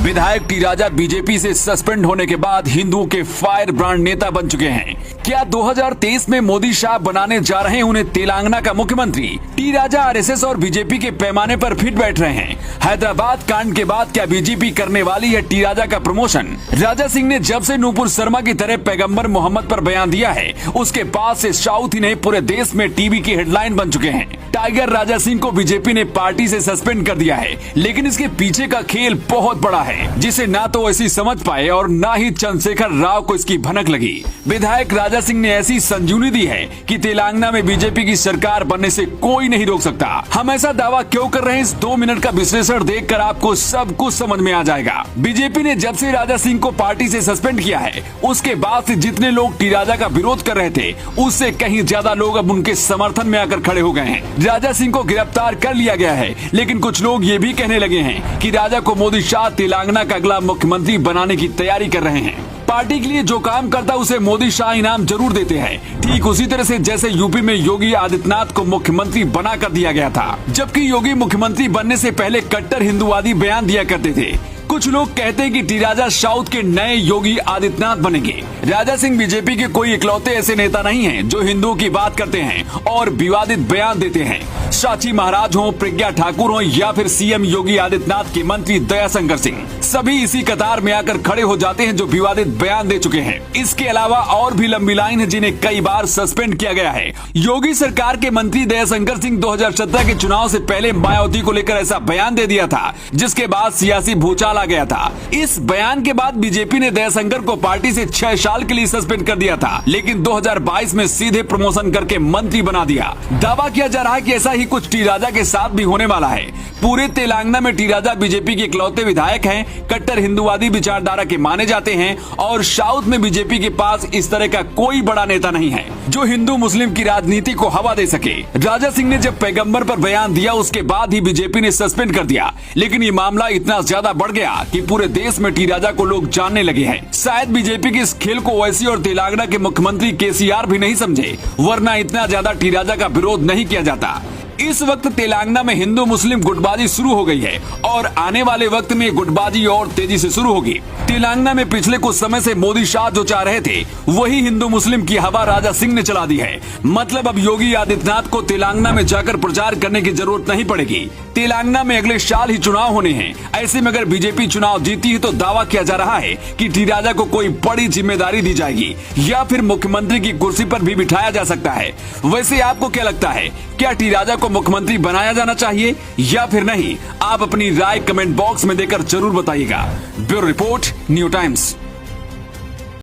विधायक टी राजा बीजेपी से सस्पेंड होने के बाद हिंदुओं के फायर ब्रांड नेता बन चुके हैं। क्या 2023 में मोदी शाह बनाने जा रहे हैं उन्हें तेलंगाना का मुख्यमंत्री? टी राजा आरएसएस और बीजेपी के पैमाने पर फिट बैठ रहे हैं। हैदराबाद कांड के बाद क्या बीजेपी करने वाली है टी राजा का प्रमोशन? राजा सिंह ने जब से नूपुर शर्मा की तरह पैगंबर मोहम्मद पर बयान दिया है, उसके बाद से साउथ ही नहीं पूरे देश में टीवी की हेडलाइन बन चुके हैं। टाइगर राजा सिंह को बीजेपी ने पार्टी से सस्पेंड कर दिया है, लेकिन इसके पीछे का खेल बहुत बड़ा है, जिसे ना तो ऐसी समझ पाए और ना ही चंद्रशेखर राव को इसकी भनक लगी। विधायक राजा सिंह ने ऐसी संजीवनी दी है कि तेलंगाना में बीजेपी की सरकार बनने से कोई नहीं रोक सकता। हम ऐसा दावा क्यों कर रहे हैं, इस 2 मिनट का विश्लेषण देखकर आपको सब कुछ समझ में आ जाएगा। बीजेपी ने जब से राजा सिंह को पार्टी से सस्पेंड किया है, उसके बाद से जितने लोग टी राजा का विरोध कर रहे थे, उससे कहीं ज्यादा लोग अब उनके समर्थन में आकर खड़े हो गए हैं। राजा सिंह को गिरफ्तार कर लिया गया है, लेकिन कुछ लोग ये भी कहने लगे हैं कि राजा को मोदी शाह तेलंगाना का अगला मुख्यमंत्री बनाने की तैयारी कर रहे हैं। पार्टी के लिए जो काम करता उसे मोदी शाह इनाम जरूर देते हैं, ठीक उसी तरह से जैसे यूपी में योगी आदित्यनाथ को मुख्यमंत्री बना कर दिया गया था, जबकि योगी मुख्यमंत्री बनने से पहले कट्टर हिंदुवादी बयान दिया करते थे। कुछ लोग कहते हैं कि टी राजा साउथ के नए योगी आदित्यनाथ बनेंगे। राजा सिंह बीजेपी के कोई इकलौते ऐसे नेता नहीं हैं जो हिंदुओं की बात करते हैं और विवादित बयान देते हैं। साची महाराज हो, प्रज्ञा ठाकुर हो या फिर सीएम योगी आदित्यनाथ के मंत्री दयाशंकर सिंह, सभी इसी कतार में आकर खड़े हो जाते हैं जो विवादित बयान दे चुके हैं। इसके अलावा और भी लंबी लाइन है जिन्हें कई बार सस्पेंड किया गया है। योगी सरकार के मंत्री दयाशंकर सिंह 2017 के चुनाव से पहले मायावती को लेकर ऐसा बयान दे दिया था, जिसके बाद सियासी भूचाल आ गया था। इस बयान के बाद बीजेपी ने दयाशंकर को पार्टी से 6 साल के लिए सस्पेंड कर दिया था, लेकिन 2022 में सीधे प्रमोशन करके मंत्री बना दिया। दावा किया जा रहा है कि ऐसा ही कुछ टी राजा के साथ भी होने वाला है। पूरे तेलंगाना में टी राजा बीजेपी के इकलौते विधायक हैं, कट्टर हिंदुवादी विचारधारा के माने जाते हैं और साउथ में बीजेपी के पास इस तरह का कोई बड़ा नेता नहीं है जो हिंदू मुस्लिम की राजनीति को हवा दे सके। राजा सिंह ने जब पैगंबर पर बयान दिया, उसके बाद ही बीजेपी ने सस्पेंड कर दिया, लेकिन ये मामला इतना ज्यादा बढ़ गया कि पूरे देश में टी राजा को लोग जानने लगे हैं। शायद बीजेपी के इस खेल को ओवैसी और तेलंगाना के मुख्यमंत्री केसीआर भी नहीं समझे, वरना इतना ज्यादा टी राजा का विरोध नहीं किया जाता। इस वक्त तेलंगाना में हिंदू मुस्लिम गुटबाजी शुरू हो गई है और आने वाले वक्त में गुटबाजी और तेजी से शुरू होगी। तेलंगाना में पिछले कुछ समय से मोदी शाह जो चाह रहे थे, वही हिंदू मुस्लिम की हवा राजा सिंह ने चला दी है। मतलब अब योगी आदित्यनाथ को तेलंगाना में जाकर प्रचार करने की जरूरत नहीं पड़ेगी। तेलंगाना में अगले साल ही चुनाव होने हैं। ऐसे में अगर बीजेपी चुनाव जीती है तो दावा किया जा रहा है कि टी राजा को कोई बड़ी जिम्मेदारी दी जाएगी या फिर मुख्यमंत्री की कुर्सी पर भी बिठाया जा सकता है। वैसे आपको क्या लगता है, क्या टी राजा को मुख्यमंत्री बनाया जाना चाहिए या फिर नहीं? आप अपनी राय कमेंट बॉक्स में देकर जरूर बताइएगा। Bureau report, new times.